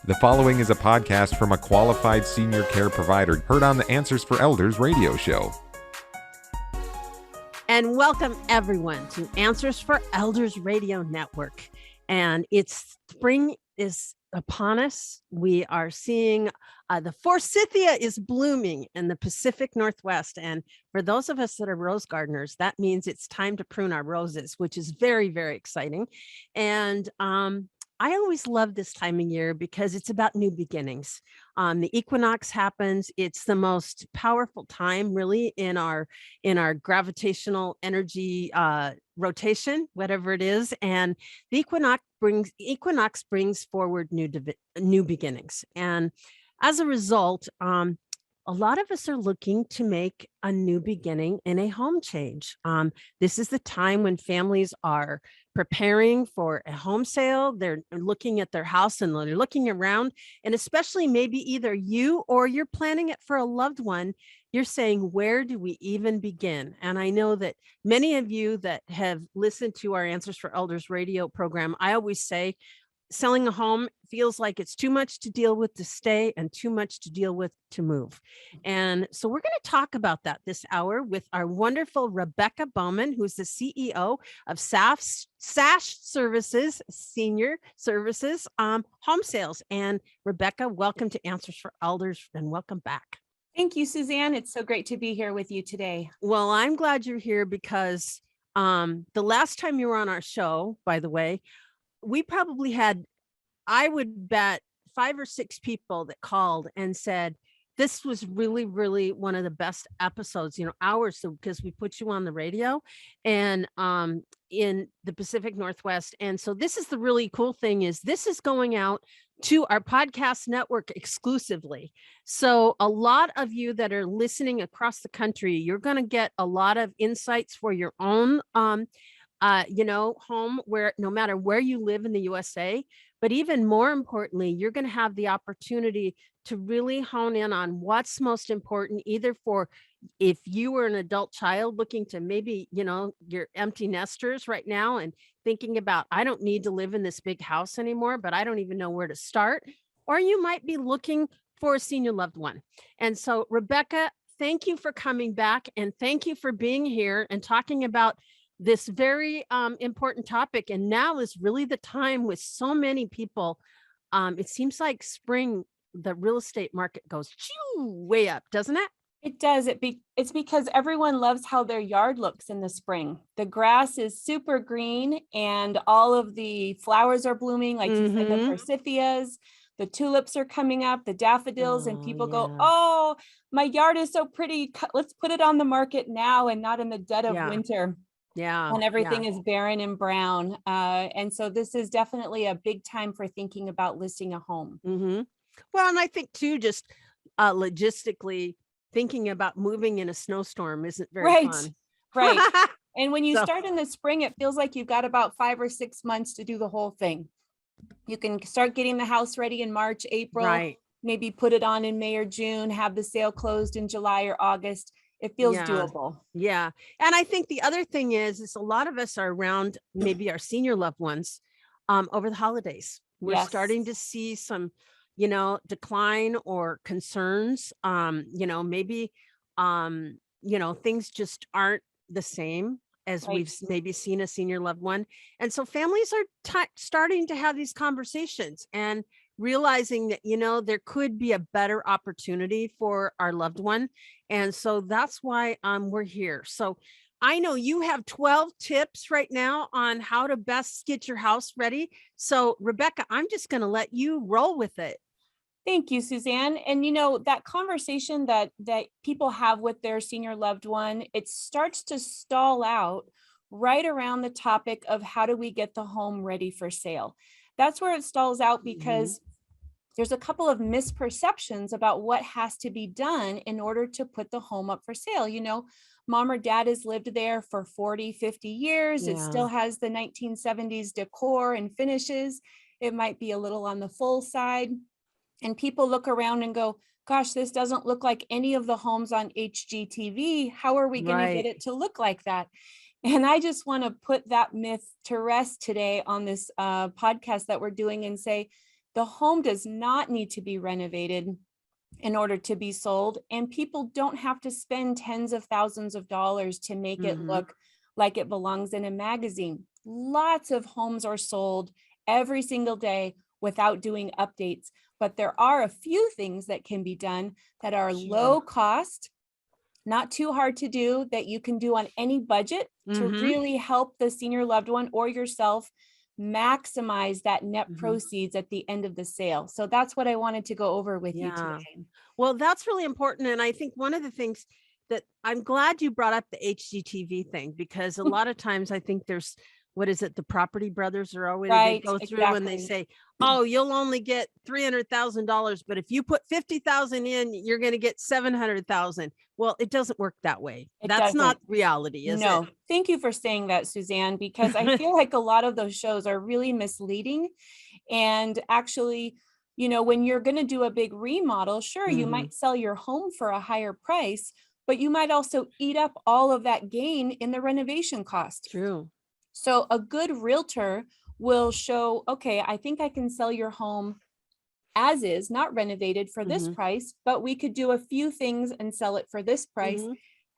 The following is a podcast from a qualified senior care provider heard on the Answers for Elders radio show. And welcome everyone to Answers for Elders Radio Network. And spring is upon us. We are seeing the forsythia is blooming in the Pacific Northwest. And for those of us that are rose gardeners, that means it's time to prune our roses, which is very, very exciting. And I always love this time of year because it's about new beginnings. The equinox happens. It's the most powerful time really in our gravitational energy rotation, whatever it is. And the equinox brings forward new beginnings. And as a result, a lot of us are looking to make a new beginning in a home change. This is the time when families are preparing for a home sale. They're looking at their house and they're looking around, and especially maybe either you or you're planning it for a loved one. You're saying, where do we even begin? And I know that many of you that have listened to our Answers for Elders radio program, I always say, selling a home feels like it's too much to deal with to stay and too much to deal with to move. And so we're going to talk about that this hour with our wonderful Rebecca Bomann, who's the CEO of SASH Services, Senior Services, Home Sales. And Rebecca, welcome to Answers for Elders and welcome back. Thank you, Suzanne. It's so great to be here with you today. Well, I'm glad you're here because the last time you were on our show, by the way, we probably had, I would bet 5 or 6 people that called and said, this was really, really one of the best episodes, ours, because we put you on the radio and in the Pacific Northwest. And so this is the really cool thing is this is going out to our podcast network exclusively. So a lot of you that are listening across the country, you're going to get a lot of insights for your own home, where no matter where you live in the USA, but even more importantly, you're going to have the opportunity to really hone in on what's most important, either for if you were an adult child looking to maybe, you're empty nesters right now and thinking about, I don't need to live in this big house anymore, but I don't even know where to start. Or you might be looking for a senior loved one. And so, Rebecca, thank you for coming back and thank you for being here and talking about this very important topic. And now is really the time with so many people. It seems like spring, the real estate market goes way up, doesn't it? It does. It's because everyone loves how their yard looks in the spring. The grass is super green and all of the flowers are blooming, like you said, the forsythias, the tulips are coming up, the daffodils, and people go, oh, my yard is so pretty. Let's put it on the market now and not in the dead of winter. Yeah. When everything is barren and brown. And so this is definitely a big time for thinking about listing a home. Well, and I think too, just logistically thinking about moving in a snowstorm isn't very fun. Right. And when you start in the spring, it feels like you've got about 5 or 6 months to do the whole thing. You can start getting the house ready in March, April, maybe put it on in May or June, have the sale closed in July or August. It feels doable. Yeah. And I think the other thing is a lot of us are around maybe our senior loved ones over the holidays. We're starting to see some, decline or concerns, maybe, things just aren't the same as we've maybe seen a senior loved one. And so families are starting to have these conversations and realizing that, there could be a better opportunity for our loved one. And so that's why we're here. So I know you have 12 tips right now on how to best get your house ready. So Rebecca, I'm just going to let you roll with it. Thank you, Suzanne. And that conversation that people have with their senior loved one, it starts to stall out right around the topic of how do we get the home ready for sale. That's where it stalls out because there's a couple of misperceptions about what has to be done in order to put the home up for sale. Mom or dad has lived there for 40, 50 years. It still has the 1970s decor and finishes. It might be a little on the full side. And people look around and go, gosh, this doesn't look like any of the homes on HGTV. How are we going to get it to look like that? And I just want to put that myth to rest today on this podcast that we're doing and say, The home does not need to be renovated in order to be sold, and people don't have to spend tens of thousands of dollars to make it look like it belongs in a magazine. Lots of homes are sold every single day without doing updates, but there are a few things that can be done that are low cost, not too hard to do, that you can do on any budget to really help the senior loved one or yourself maximize that net proceeds at the end of the sale. So that's what I wanted to go over with you today. Well, that's really important. And I think one of the things that I'm glad you brought up the HGTV thing, because a lot of times I think there's, what is it? The property brothers are always, they go through and they say, oh, you'll only get $300,000, but if you put 50,000 in, you're going to get 700,000. Well, it doesn't work that way. That's not reality, is it? No, thank you for saying that, Suzanne, because I feel like a lot of those shows are really misleading. And actually, you know, when you're going to do a big remodel, sure, you might sell your home for a higher price, but you might also eat up all of that gain in the renovation cost. True. So a good realtor will show, okay, I think I can sell your home as is, not renovated, for this price, but we could do a few things and sell it for this price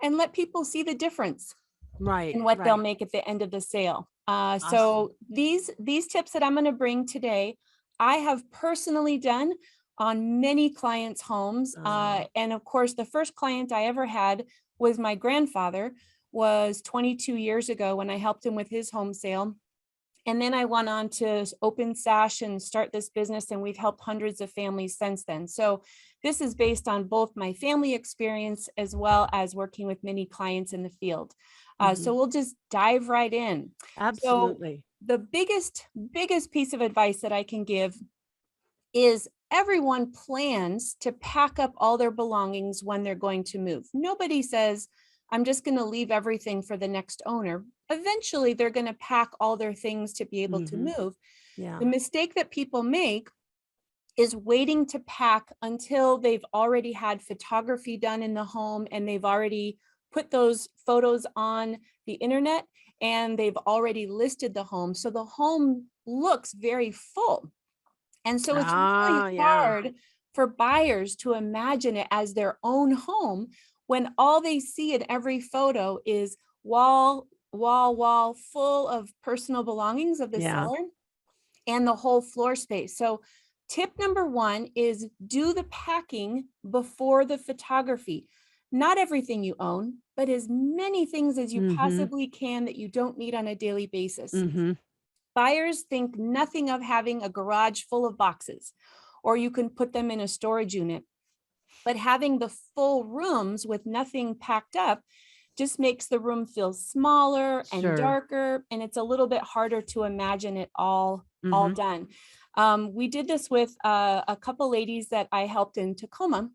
and let people see the difference in what they'll make at the end of the sale. So these tips that I'm going to bring today, I have personally done on many clients' homes. And of course, the first client I ever had was my grandfather, was 22 years ago when I helped him with his home sale. And then I went on to open SASH and start this business, and we've helped hundreds of families since then. So this is based on both my family experience as well as working with many clients in the field. So we'll just dive right in. Absolutely. So the biggest piece of advice that I can give is everyone plans to pack up all their belongings when they're going to move. Nobody says, I'm just going to leave everything for the next owner. Eventually, they're going to pack all their things to be able to move. The mistake that people make is waiting to pack until they've already had photography done in the home and they've already put those photos on the internet and they've already listed the home. So the home looks very full. And so it's really hard for buyers to imagine it as their own home when all they see in every photo is wall full of personal belongings of the seller and the whole floor space. So tip number one is do the packing before the photography. Not everything you own, but as many things as you possibly can that you don't need on a daily basis. Buyers think nothing of having a garage full of boxes, or you can put them in a storage unit. But having the full rooms with nothing packed up just makes the room feel smaller and darker, and it's a little bit harder to imagine it all done. We did this with a couple ladies that I helped in Tacoma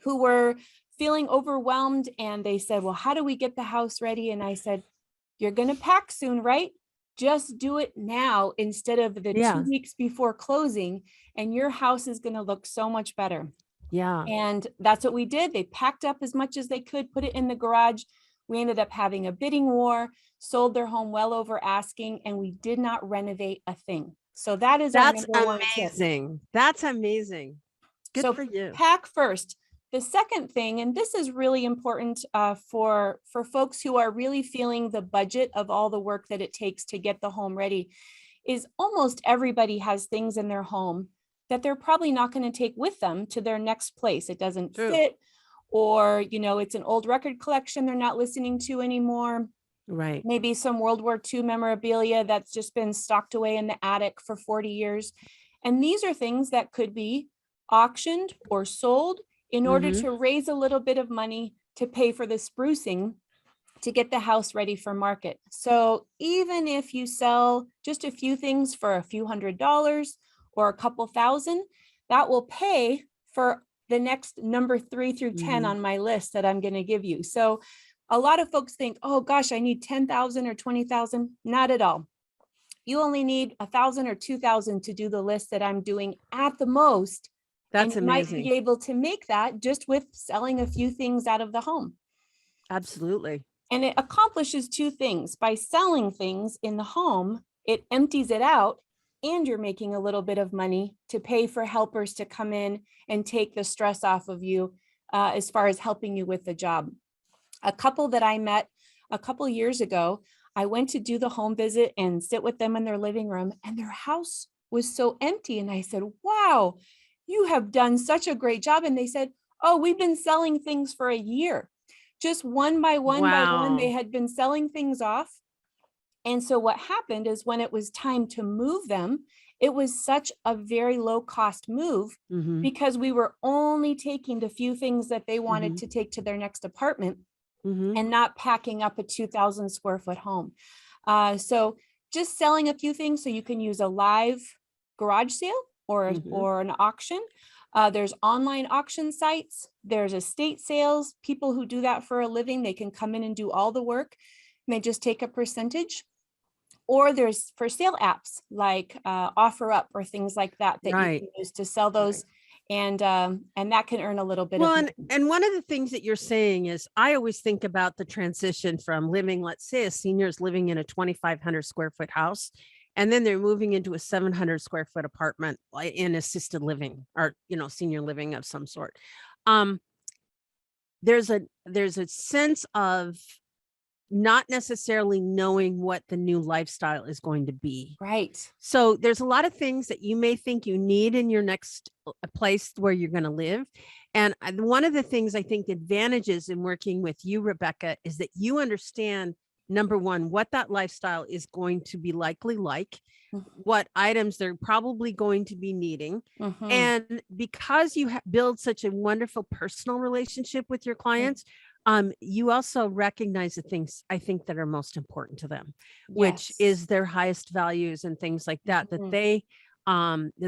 who were feeling overwhelmed, and they said, well, how do we get the house ready? And I said, you're going to pack soon, right? Just do it now instead of the 2 weeks before closing, and your house is going to look so much better. And that's what we did. They packed up as much as they could, put it in the garage. We ended up having a bidding war, sold their home well over asking, and we did not renovate a thing. So that's amazing. That's amazing. Good for you. Pack first. The second thing, and this is really important for folks who are really feeling the budget of all the work that it takes to get the home ready, is almost everybody has things in their home that they're probably not going to take with them to their next place. It doesn't fit, or, you know, it's an old record collection they're not listening to anymore. Maybe some World War II memorabilia that's just been stocked away in the attic for 40 years. And these are things that could be auctioned or sold in order to raise a little bit of money to pay for the sprucing to get the house ready for market. So even if you sell just a few things for a few $100s or a couple thousand, that will pay for the next number 3 through 10 on my list that I'm going to give you. So a lot of folks think, oh gosh, I need 10,000 or 20,000. Not at all. You only need 1,000 or 2,000 to do the list that I'm doing at the most. That's and amazing. You might be able to make that just with selling a few things out of the home. Absolutely. And it accomplishes 2 things. By selling things in the home, it empties it out and you're making a little bit of money to pay for helpers to come in and take the stress off of you as far as helping you with the job. A couple that I met a couple years ago, I went to do the home visit and sit with them in their living room, and their house was so empty. And I said, wow, you have done such a great job. And they said, oh, we've been selling things for a year. Just one by one by one, they had been selling things off. And so what happened is when it was time to move them, it was such a very low cost move because we were only taking the few things that they wanted to take to their next apartment and not packing up a 2,000 square foot home. So just selling a few things so you can use a live garage sale or an auction. There's online auction sites. There's estate sales. People who do that for a living, they can come in and do all the work and they just take a percentage. Or there's for sale apps like OfferUp or things like that that you can use to sell those. And that can earn a little bit of money. And one of the things that you're saying is I always think about the transition from living, let's say a senior is living in a 2,500 square foot house, and then they're moving into a 700 square foot apartment in assisted living or, senior living of some sort. There's a sense of not necessarily knowing what the new lifestyle is going to be. Right. So there's a lot of things that you may think you need in your next place where you're going to live. And one of the things I think advantages in working with you, Rebecca, is that you understand, number one, what that lifestyle is going to be likely like, what items they're probably going to be needing. And because you build such a wonderful personal relationship with your clients, you also recognize the things I think that are most important to them, which is their highest values and things like that, that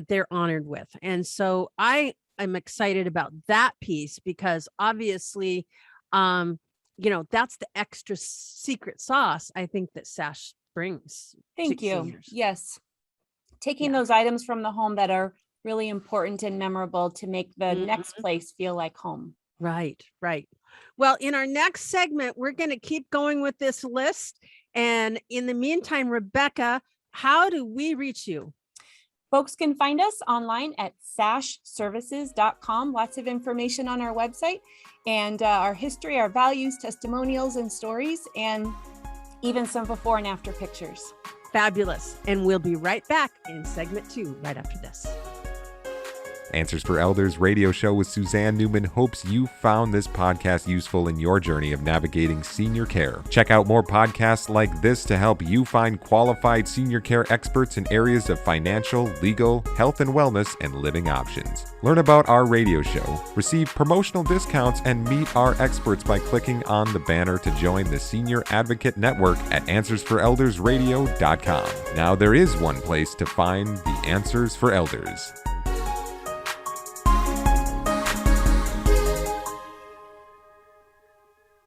they're honored with. And so I'm excited about that piece because obviously, that's the extra secret sauce I think that SASH brings. Thank you. Seniors. Yes. Taking those items from the home that are really important and memorable to make the next place feel like home. Right. Well, in our next segment, we're going to keep going with this list. And in the meantime, Rebecca, how do we reach you? Folks can find us online at sashservices.com. Lots of information on our website and our history, our values, testimonials, and stories, and even some before and after pictures. Fabulous. And we'll be right back in segment 2 right after this. Answers for Elders radio show with Suzanne Newman hopes you found this podcast useful in your journey of navigating senior care. Check out more podcasts like this to help you find qualified senior care experts in areas of financial, legal, health and wellness, and living options. Learn about our radio show, receive promotional discounts, and meet our experts by clicking on the banner to join the Senior Advocate Network at AnswersForEldersRadio.com. Now there is one place to find the Answers for Elders.